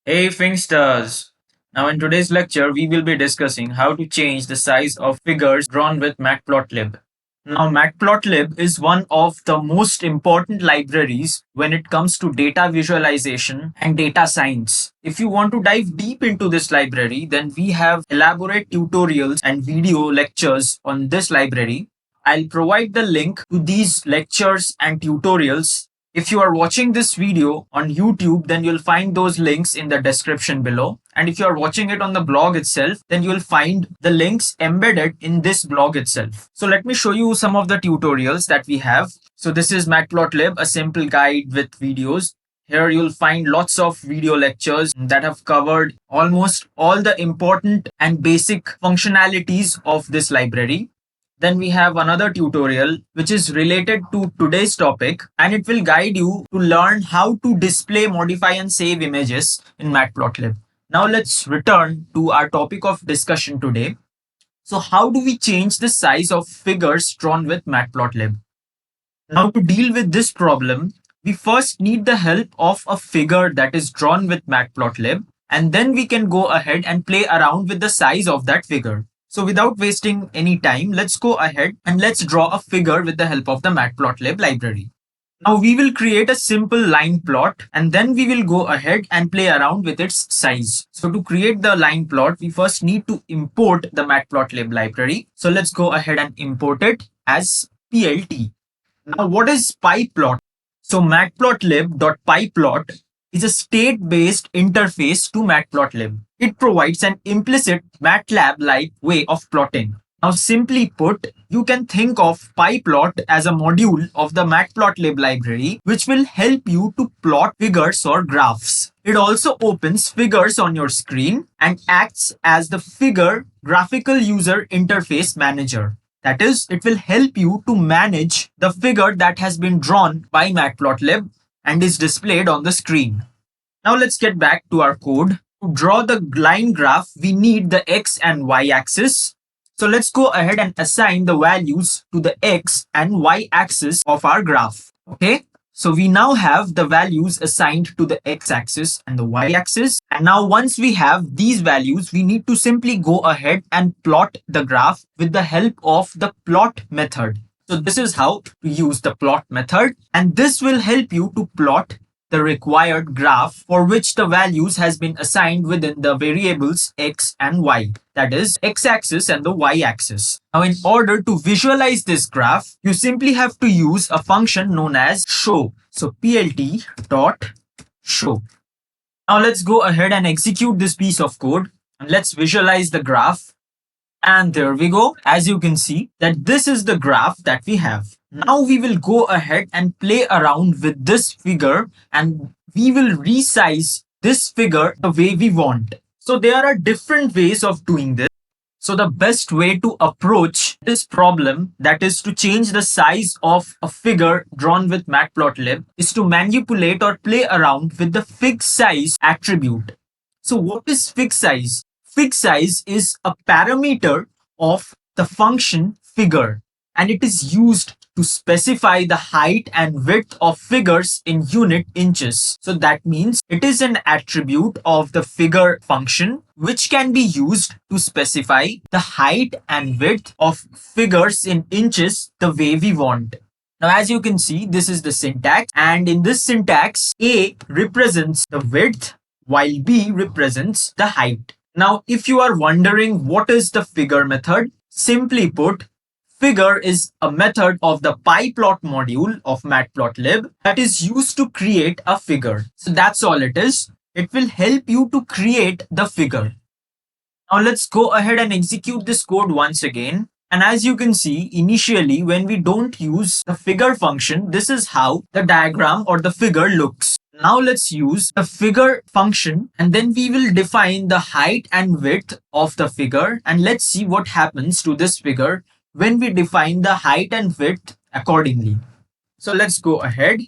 Hey Finxters! Now in today's lecture, we will be discussing how to change the size of figures drawn with Matplotlib. Now Matplotlib is one of the most important libraries when it comes to data visualization and data science. If you want to dive deep into this library, then we have elaborate tutorials and video lectures on this library. I'll provide the link to these lectures and tutorials. If you are watching this video on YouTube, then you'll find those links in the description below. And if you are watching it on the blog itself, then you'll find the links embedded in this blog itself. So let me show you some of the tutorials that we have. So this is Matplotlib, a simple guide with videos. Here you'll find lots of video lectures that have covered almost all the important and basic functionalities of this library. Then we have another tutorial which is related to today's topic, and it will guide you to learn how to display, modify and save images in Matplotlib. Now let's return to our topic of discussion today. So how do we change the size of figures drawn with Matplotlib? Now to deal with this problem, we first need the help of a figure that is drawn with Matplotlib, and then we can go ahead and play around with the size of that figure. So without wasting any time, let's go ahead and let's draw a figure with the help of the Matplotlib library. Now we will create a simple line plot, and then we will go ahead and play around with its size. So to create the line plot, we first need to import the Matplotlib library. So let's go ahead and import it as PLT. Now what is pyplot? So matplotlib.pyplot is a state-based interface to Matplotlib. It provides an implicit MATLAB-like way of plotting. Now, simply put, you can think of pyplot as a module of the Matplotlib library, which will help you to plot figures or graphs. It also opens figures on your screen and acts as the figure graphical user interface manager. That is, it will help you to manage the figure that has been drawn by Matplotlib and is displayed on the screen. Now let's get back to our code. To draw the line graph, we need the x and y axis. So let's go ahead and assign the values to the x and y axis of our graph. Okay, so we now have the values assigned to the x axis and the y axis. And now once we have these values, we need to simply go ahead and plot the graph with the help of the plot method. So this is how to use the plot method, and this will help you to plot the required graph for which the values has been assigned within the variables x and y, that is x-axis and the y-axis. Now in order to visualize this graph, you simply have to use a function known as show. So plt dot show. Now let's go ahead and execute this piece of code and let's visualize the graph. And there we go. As you can see that this is the graph that we have. Now we will go ahead and play around with this figure and we will resize this figure the way we want. So there are different ways of doing this. So the best way to approach this problem, that is to change the size of a figure drawn with Matplotlib, is to manipulate or play around with the fig size attribute. So what is fig size? Fig size is a parameter of the function figure, and it is used to specify the height and width of figures in unit inches. So that means it is an attribute of the figure function which can be used to specify the height and width of figures in inches the way we want. Now, as you can see, this is the syntax, and in this syntax, A represents the width while B represents the height. Now, if you are wondering what is the figure method, simply put, figure is a method of the pyplot module of Matplotlib that is used to create a figure. So that's all it is. It will help you to create the figure. Now let's go ahead and execute this code once again. And as you can see, initially when we don't use the figure function, this is how the diagram or the figure looks. Now let's use the figure function and then we will define the height and width of the figure, and let's see what happens to this figure when we define the height and width accordingly. So let's go ahead,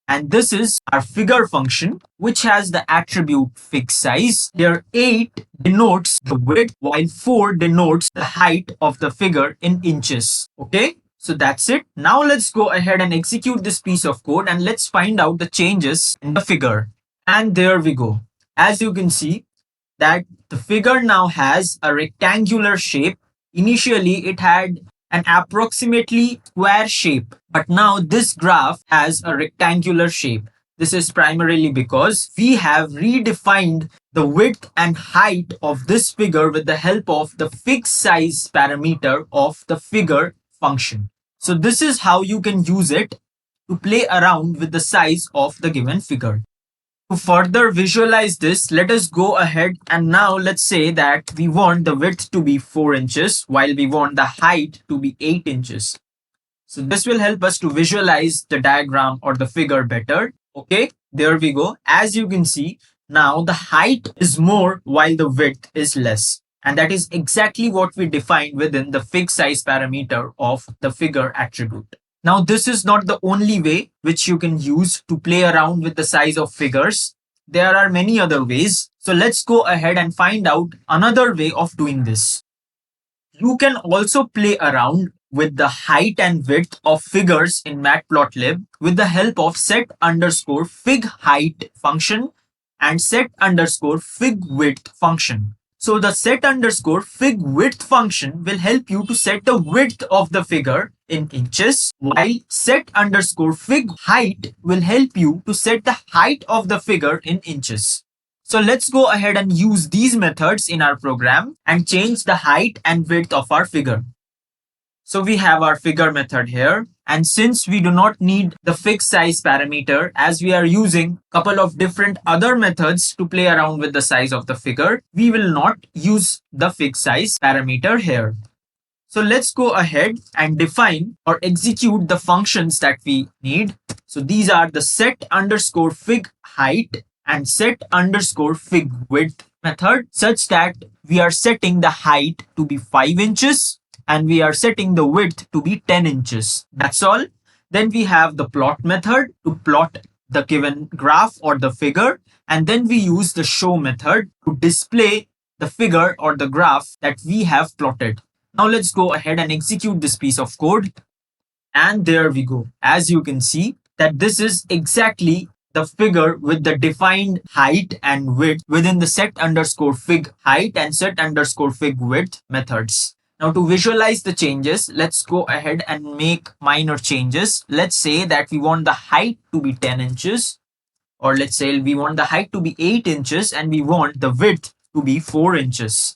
and this is our figure function which has the attribute fig size. Here 8 denotes the width while 4 denotes the height of the figure in inches. Okay. So that's it. Now let's go ahead and execute this piece of code and let's find out the changes in the figure. And there we go. as you can see that the figure now has a rectangular shape. Initially, it had an approximately square shape, but now this graph has a rectangular shape. This is primarily because we have redefined the width and height of this figure with the help of the fixed size parameter of the figure function. So this is how you can use it to play around with the size of the given figure. To further visualize this, let us go ahead and now let's say that we want the width to be 4 inches while we want the height to be 8 inches. So this will help us to visualize the diagram or the figure better. Okay, there we go. As you can see, now the height is more while the width is less. And that is exactly what we defined within the fixed size parameter of the figure attribute. Now, this is not the only way which you can use to play around with the size of figures. There are many other ways. So let's go ahead and find out another way of doing this. You can also play around with the height and width of figures in Matplotlib with the help of set underscore fig height function and set underscore fig width function. So the set underscore fig width function will help you to set the width of the figure in inches, while set underscore fig height will help you to set the height of the figure in inches. So let's go ahead and use these methods in our program and change the height and width of our figure. So we have our figure method here. And since we do not need the fixed size parameter, as we are using a couple of different other methods to play around with the size of the figure, we will not use the fixed size parameter here. So let's go ahead and define or execute the functions that we need. So these are the set underscore fig height and set underscore fig width method, such that we are setting the height to be 5 inches and we are setting the width to be 10 inches. That's all. Then we have the plot method to plot the given graph or the figure. And then we use the show method to display the figure or the graph that we have plotted. Now let's go ahead and execute this piece of code. And there we go. As you can see that this is exactly the figure with the defined height and width within the set underscore fig height and set underscore fig width methods. Now to visualize the changes, let's go ahead and make minor changes. Let's say that we want the height to be 10 inches, or let's say we want the height to be 8 inches and we want the width to be 4 inches.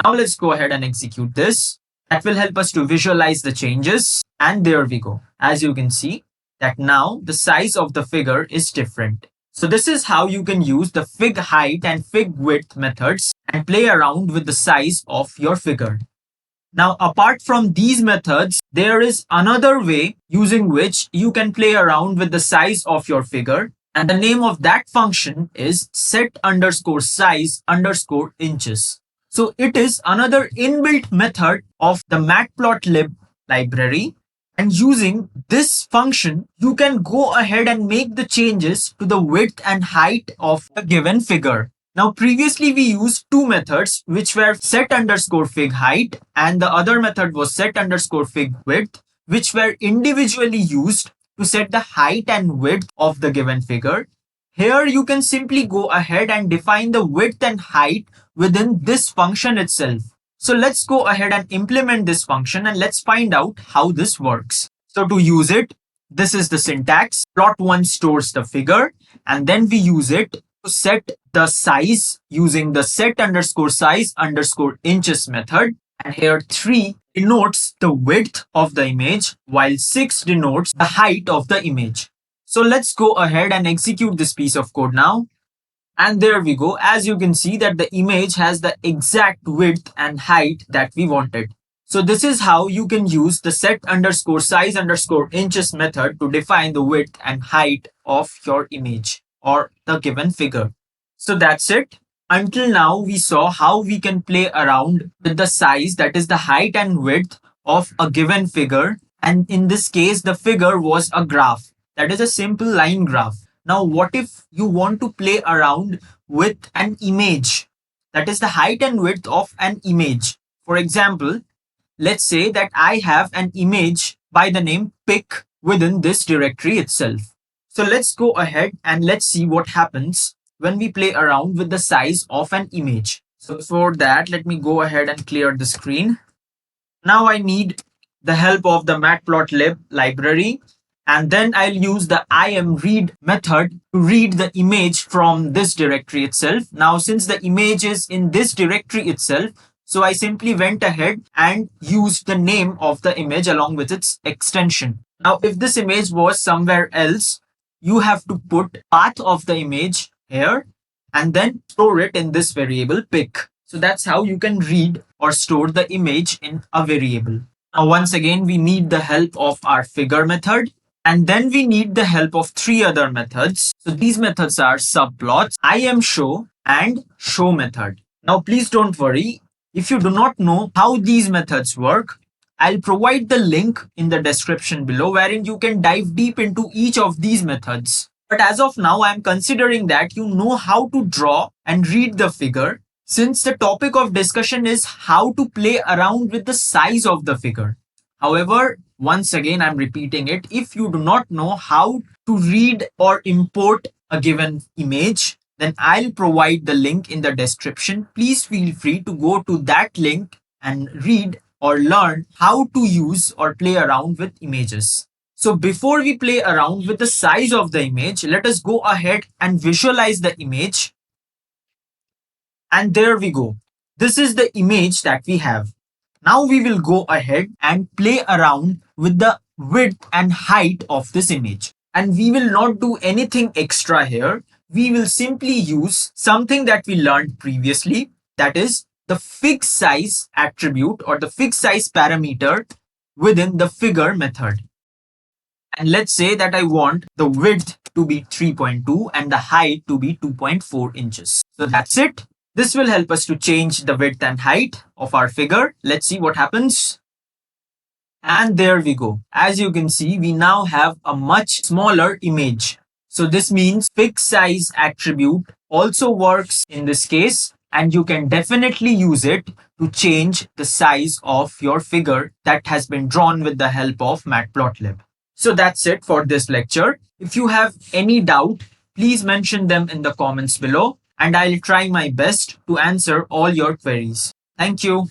Now let's go ahead and execute this. That will help us to visualize the changes. And there we go. As you can see that now the size of the figure is different. So this is how you can use the fig height and fig width methods and play around with the size of your figure. Now, apart from these methods, there is another way using which you can play around with the size of your figure. And the name of that function is set underscore size underscore inches. So it is another inbuilt method of the Matplotlib library. And using this function, you can go ahead and make the changes to the width and height of the given figure. Now, previously we used two methods, which were set underscore fig height and the other method was set underscore fig width, which were individually used to set the height and width of the given figure. Here you can simply go ahead and define the width and height within this function itself. So let's go ahead and implement this function and let's find out how this works. So to use it, this is the syntax. Plot1 stores the figure and then we use it to set the size using the set underscore size underscore inches method. And here 3 denotes the width of the image while 6 denotes the height of the image. So let's go ahead and execute this piece of code now. And there we go. As you can see that the image has the exact width and height that we wanted. So this is how you can use the set underscore size underscore inches method to define the width and height of your image or the given figure. So that's it. Until now, we saw how we can play around with the size, that is the height and width of a given figure. And in this case, the figure was a graph. That is a simple line graph. Now, what if you want to play around with an image? That is the height and width of an image. For example, let's say that I have an image by the name pic within this directory itself. So let's go ahead and let's see what happens when we play around with the size of an image. So for that, let me go ahead and clear the screen. Now I need the help of the Matplotlib library, and then I'll use the imRead method to read the image from this directory itself. Now, since the image is in this directory itself, so I simply went ahead and used the name of the image along with its extension. Now, if this image was somewhere else, you have to put path of the image here and then store it in this variable pic. So that's how you can read or store the image in a variable. Now, once again, we need the help of our figure method. And then we need the help of three other methods. So these methods are subplots, imShow, and show method. Now, please don't worry. If you do not know how these methods work, I'll provide the link in the description below wherein you can dive deep into each of these methods. But as of now, I'm considering that you know how to draw and read the figure, since the topic of discussion is how to play around with the size of the figure. However, once again, I'm repeating it. If you do not know how to read or import a given image, then I'll provide the link in the description. Please feel free to go to that link and read or learn how to use or play around with images. So before we play around with the size of the image, let us go ahead and visualize the image. And there we go. This is the image that we have. Now we will go ahead and play around with the width and height of this image. And we will not do anything extra here. We will simply use something that we learned previously, that is the fixed size attribute or the fixed size parameter within the figure method. And let's say that I want the width to be 3.2 and the height to be 2.4 inches. So that's it. This will help us to change the width and height of our figure. Let's see what happens. And there we go. As you can see, we now have a much smaller image. So this means fixed size attribute also works in this case, and you can definitely use it to change the size of your figure that has been drawn with the help of Matplotlib. So that's it for this lecture. If you have any doubt, please mention them in the comments below, and I'll try my best to answer all your queries. Thank you.